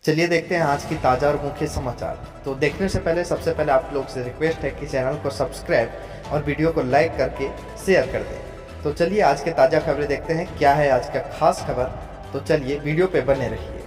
चलिए देखते हैं आज की ताज़ा और मुख्य समाचार। तो देखने से पहले सबसे पहले आप लोग से रिक्वेस्ट है कि चैनल को सब्सक्राइब और वीडियो को लाइक करके शेयर कर दें। तो चलिए आज के ताज़ा खबरें देखते हैं क्या है आज का खास खबर। तो चलिए वीडियो पे बने रहिए।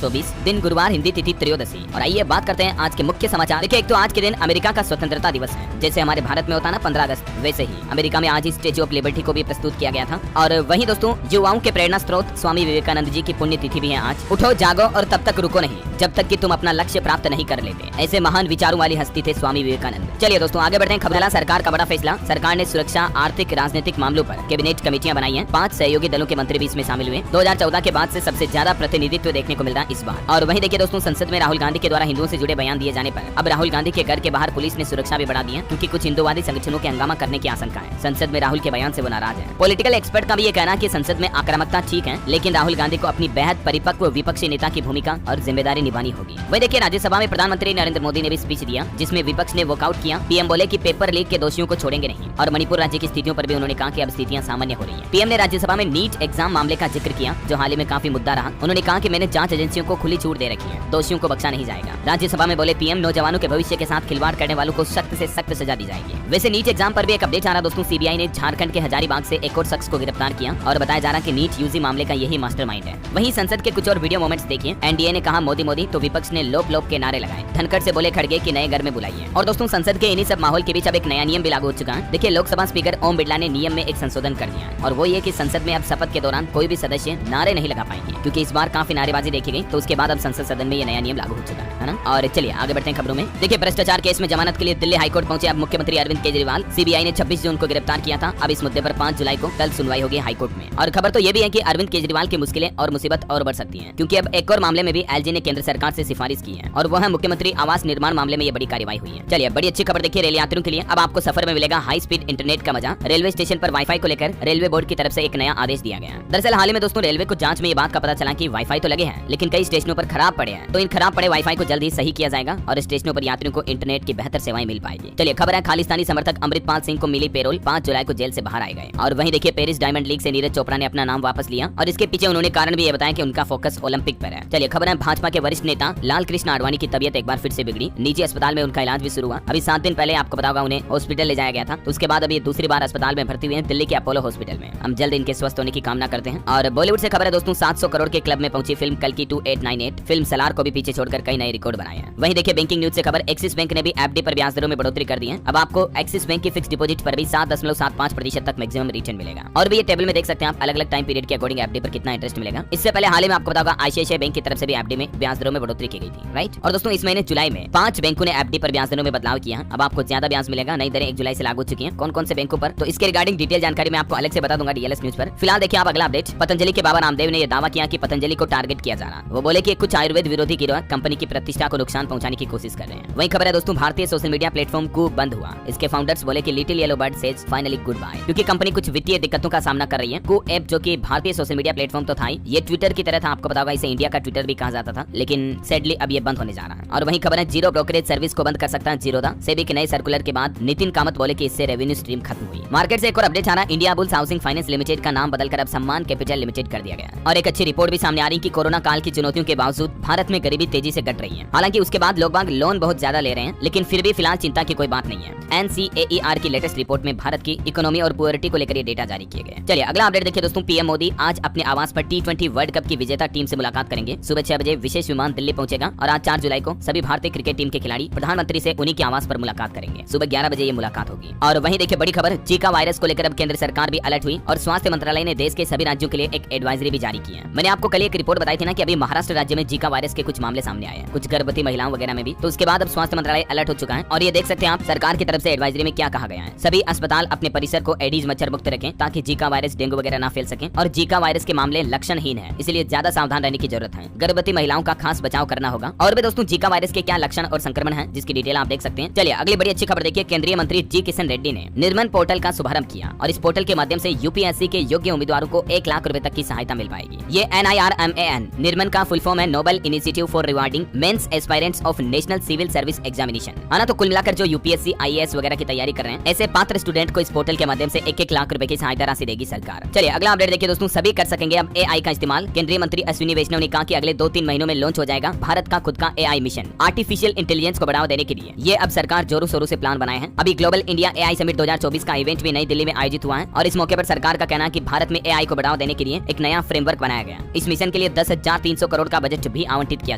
24 दिन गुरुवार, हिंदी तिथि त्रयोदशी। और आइए बात करते हैं आज के मुख्य समाचार। देखिए, एक तो आज के दिन अमेरिका का स्वतंत्रता दिवस है। जैसे हमारे भारत में होता ना 15 अगस्त, वैसे ही अमेरिका में आज ही स्टेच्यू ऑफ लिबर्टी को भी प्रस्तुत किया गया था। और वहीं दोस्तों, युवाओं के प्रेरणा स्रोत स्वामी विवेकानंद जी की पुण्यतिथि भी है आज। उठो जागो और तब तक रुको नहीं जब तक कि तुम अपना लक्ष्य प्राप्त नहीं कर लेते। ऐसे महान विचारों वाली हस्ती थे स्वामी विवेकानंद। चलिए दोस्तों आगे बढ़ते हैं। खबर सरकार का बड़ा फैसला। सरकार ने सुरक्षा, आर्थिक, राजनीतिक मामलों पर कैबिनेट कमेटियां बनाई हैं। 5 सहयोगी दलों के मंत्री भी इसमें शामिल हुए। 2014 के बाद से सबसे ज्यादा प्रतिनिधित्व देखने को मिल रहा है इस बार। और वहीं देखिए दोस्तों, संसद में राहुल गांधी के द्वारा हिंदुओं से जुड़े बयान दिए जाने पर अब राहुल गांधी के घर के बाहर पुलिस ने सुरक्षा भी बढ़ा दी है, क्योंकि कुछ हिंदुवादी संगठनों के हंगामा करने की आशंका है। संसद में राहुल के बयान से वो नाराज है। पॉलिटिकल एक्सपर्ट का भी ये कहना है कि संसद में आक्रामकता ठीक है, लेकिन राहुल गांधी को अपनी बेहद परिपक्व विपक्षी नेता की भूमिका और जिम्मेदारी निभानी होगी। वही देखिए, राज्यसभा में प्रधानमंत्री नरेंद्र मोदी ने भी स्पीच दिया, जिसमें विपक्ष ने वॉकआउट किया। पीएम बोले कि पेपर लीक के दोषियों को छोड़ेंगे नहीं। और मणिपुर राज्य की स्थितियों पर भी उन्होंने कहा कि अब स्थितियां सामान्य हो रही है। पीएम ने राज्यसभा में नीट एग्जाम मामले का जिक्र किया, जो हाल ही में काफी मुद्दा रहा। उन्होंने कहा कि मैंने जांच एजेंसियों को खुली छूट दे रखी है, दोषियों को बख्शा नहीं जाएगा। राज्यसभा में बोले पीएम, नौजवानों के भविष्य के साथ खिलवाड़ करने वालों को सख्त से सख्त सजा दी जाएगी। वैसे नीट एग्जाम पर भी एक अपडेट आ रहा दोस्तों। सीबीआई ने झारखंड के हजारीबाग से एक और शख्स को गिरफ्तार किया और बताया जा रहा कि नीट यूजी मामले का यही मास्टरमाइंड है। वहीं संसद के कुछ और वीडियो मोमेंट्स देखिए। एनडीए ने कहा मोदी मोदी, तो विपक्ष ने लोप लोप के नारे लगाए। धनखड़ से बोले खड़गे कि नए घर में बुलाइए। और दोस्तों, संसद के इन्हीं सब माहौल के बीच अब एक नया नियम भी लागू हो चुका है। देखिए, लोकसभा स्पीकर ओम बिरला ने नियम में एक संशोधन कर दिया है, और वो ये कि संसद में अब शपथ के दौरान कोई भी सदस्य नारे नहीं लगा पाएंगे, क्योंकि इस बार काफी नारेबाजी देखी गई। तो उसके बाद अब संसद सदन में ये नया नियम लागू हो चुका है ना। और चलिए आगे बढ़ते हैं खबरों में। देखिए, भ्रष्टाचार केस में जमानत के लिए दिल्ली हाईकोर्ट पहुंचे अब मुख्यमंत्री अरविंद केजरीवाल। सीबीआई ने 26 जून को गिरफ्तार किया था। अब इस मुद्दे पर 5 जुलाई को कल सुनवाई होगी हाईकोर्ट में। और खबर तो ये भी है कि अरविंद केजरीवाल की मुश्किलें और मुसीबत और बढ़ सकती हैं, क्योंकि अब एक और मामले में भी एलजी ने केंद्र सरकार से सिफारिश की है, और वो है मुख्यमंत्री आवास निर्माण मामले में ये बड़ी कार्रवाई हुई है। चलिए बड़ी अच्छी खबर देखिए रेल यात्रियों के लिए। अब आपको सफर में मिलेगा हाई स्पीड इंटरनेट का मजा। रेलवे स्टेशन पर वाईफाई को लेकर रेलवे बोर्ड की तरफ से एक नया आदेश दिया गया। दरअसल हाल ही में दोस्तों, रेलवे को जांच में ये बात का पता चला कि वाईफाई तो लगे हैं, लेकिन कई स्टेशनों पर खराब पड़े हैं। तो इन खराब पड़े वाईफाई को जल्द ही सही किया जाएगा और स्टेशनों पर यात्रियों को इंटरनेट की बेहतर सेवाएं मिल पाएगी। चलिए खबर है, खालिस्तानी समर्थक अमृतपाल सिंह को मिली पेरोल, 5 जुलाई को जेल से बाहर आए गए। और वहीं देखिए, पेरिस डायमंड लीग से नीरज चोपड़ा ने अपना नाम वापस लिया, और इसके पीछे उन्होंने कारण भी ये बताया कि उनका फोकस ओलंपिक पर है। चलिए खबर है, भाजपा के वरिष्ठ नेता लाल कृष्ण आडवाणी की तबियत एक बार फिर से बिगड़ी। निजी अस्पताल में उनका इलाज भी शुरू हुआ। अभी 7 दिन पहले आपको बताओगा उन्हें हॉस्पिटल ले जाया गया था। तो उसके बाद अभी दूसरी बार अस्पताल में भर्ती हुए हैं, दिल्ली के अपोलो हॉस्पिटल में। हम जल्द इनके स्वस्थ होने की कामना करते हैं। और बॉलीवुड से खबर है दोस्तों, 700 करोड़ के क्लब में पहुंची फिल्म कल्कि 2898। फिल्म सलार को भी पीछे छोड़कर कई नए रिकॉर्ड बनाए हैं। वहीं देखिए, बैंकिंग न्यूज से खबर, एक्सिस बैंक ने भी एफडी पर ब्याज दरों में बढ़ोतरी कर दी है। अब आपको एक्सिस बैंक की फिक्स डिपॉजिट पर भी 7.75% तक मैक्सिमम रिटर्न मिलेगा। और भी ये टेबल में देख सकते हैं आप अलग अलग टाइम पीरियड के अकॉर्डिंग एफडी पर कितना इंटरेस्ट मिलेगा। इससे पहले हाल ही में आपको बताऊंगा आईसीआईसीआई बैंक की तरफ से भी एफडी में ब्याज दरों में बढ़ोतरी की गई थी, राइट। और दोस्तों, इस महीने जुलाई में 5 बैंकों ने एफडी पर ब्याज दरों में बदलाव किया। अब आपको ज्यादा ब्याज मिलेगा। नई दरें 1 जुलाई से लागू हो चुकी हैं। कौन कौन से बैंकों पर, तो इसके रिगार्डिंग डिटेल जानकारी मैं आपको अलग से बता दूंगा डीएलएस न्यूज पर। फिलहाल देखिए आप अगला अपडेट। पतंजलि के बाबा रामदेव ने यह दावा किया कि पतंजलि को टारगेट किया जा रहा। वो बोले कि कुछ आयुर्वेद विरोधी गिरोह कंपनी की प्रतिष्ठा को नुकसान पहुंचाने की कोशिश कर रहे हैं। वहीं खबर है दोस्तों, भारतीय सोशल मीडिया प्लेटफॉर्म कू बंद हुआ। इसके फाउंडर्स बोले कि little yellow bird says finally goodbye, क्योंकि कंपनी कुछ वित्तीय दिक्कतों का सामना कर रही है। कू ऐप जो कि भारतीय सोशल मीडिया प्लेटफॉर्म तो था ही, ये ट्विटर की तरह था। आपको पता होगा इसे इंडिया का ट्विटर भी कहा जाता था, लेकिन सैडली अब ये बंद होने जा रहा है। और वहीं खबर है, जीरो ब्रोकरेज सर्विस को बंद कर सकता है जीरोधा। सेबी के नए सर्कुलर के बाद नितिन कामत बोले कि इससे रेवेन्यू स्ट्रीम खत्म हुई। मार्केट से एक और अपडेट आ रहा है, India bulls housing finance limited का नाम बदलकर अब सम्मान कैपिटल लिमिटेड कर दिया गया। और एक अच्छी रिपोर्ट भी सामने आ रही कि कोरोना काल की चुनौतियों के बावजूद भारत में गरीबी तेजी से घट रही है। हालांकि उसके बाद लोग बाग लोन बहुत ज्यादा ले रहे हैं, लेकिन फिर भी फिलहाल चिंता की कोई बात नहीं है। NCAER की लेटेस्ट रिपोर्ट में भारत की इकोनॉमी और पुअरिटी को लेकर ये डेटा जारी किए गए। चलिए अगला अपडेट देखिए दोस्तों, पीएम मोदी आज अपने आवास पर T20 वर्ल्ड कप की विजेता टीम से मुलाकात करेंगे। सुबह 6 बजे विशेष विमान दिल्ली पहुंचेगा, और आज 4 जुलाई को सभी भारतीय क्रिकेट टीम के खिलाड़ी प्रधानमंत्री से उन्हीं के आवास पर मुलाकात करेंगे। सुबह 11 बजे ये मुलाकात होगी। और वहीं देखिए बड़ी खबर, जीका वायरस को लेकर अब केंद्र सरकार भी अलर्ट हुई, और स्वास्थ्य मंत्रालय ने देश के सभी राज्यों के लिए एक एडवाइजरी भी जारी की है। मैंने आपको कल एक रिपोर्ट बताई थी ना कि अभी महाराष्ट्र राज्य में जीका वायरस के कुछ मामले सामने आए हैं, कुछ गर्भवती महिलाओं वगैरह में भी। तो उसके बाद अब स्वास्थ्य मंत्रालय अलर्ट हो चुका है, और ये देख सकते हैं आप सरकार की तरफ से एडवाइजरी में क्या कहा गया है। सभी अस्पताल अपने परिसर को एडीज मच्छर मुक्त रखें, ताकि जीका वायरस, डेंगू वगैरह ना फैल सके। और जीका वायरस के मामले लक्षणहीन है, इसलिए ज्यादा सावधान रहने की जरूरत है। गर्भवती महिलाओं का खास बचाव करना होगा। और भी दोस्तों, जीका वायरस के क्या लक्षण और संक्रमण है, जिसकी डिटेल आप देख सकते हैं। चलिए अगली बड़ी अच्छी खबर देखिए, केंद्रीय मंत्री जी किशन रेड्डी ने निर्मन पोर्टल का शुभारंभ किया, और इस पोर्टल के माध्यम से यूपीएससी के योग्य उम्मीदवारों को 1 लाख रुपए तक की सहायता मिल पाएगी। ये NIRMAN निर्मन का इसका फुल फॉर्म है noble initiative for rewarding mains aspirants of national civil service examination. है ना। तो कुल मिलाकर जो यूपीएससी आईएएस वगैरह की तैयारी कर रहे हैं ऐसे पात्र स्टूडेंट को इस पोर्टल के माध्यम से 1-1 लाख रुपए की सहायता राशि देगी सरकार। चलिए अगला अपडेट देखिए दोस्तों, सभी कर सकेंगे अब एआई का इस्तेमाल। केंद्रीय मंत्री अश्विनी वैष्णव ने कहा कि अगले 2-3 महीनों में लॉन्च हो जाएगा भारत का खुद का एआई मिशन आर्टिफिशियल इंटेलिजेंस को बढ़ावा देने के लिए। ये अब सरकार जोरों शोरों से प्लान बनाए हैं। अभी ग्लोबल इंडिया एआई समिट 2024 का इवेंट भी नई दिल्ली में आयोजित हुआ है और इस मौके पर सरकार का कहना है कि भारत में एआई को बढ़ावा देने के लिए एक नया फ्रेमवर्क बनाया गया। इस मिशन के लिए 10,300 करोड़ का बजट भी आवंटित किया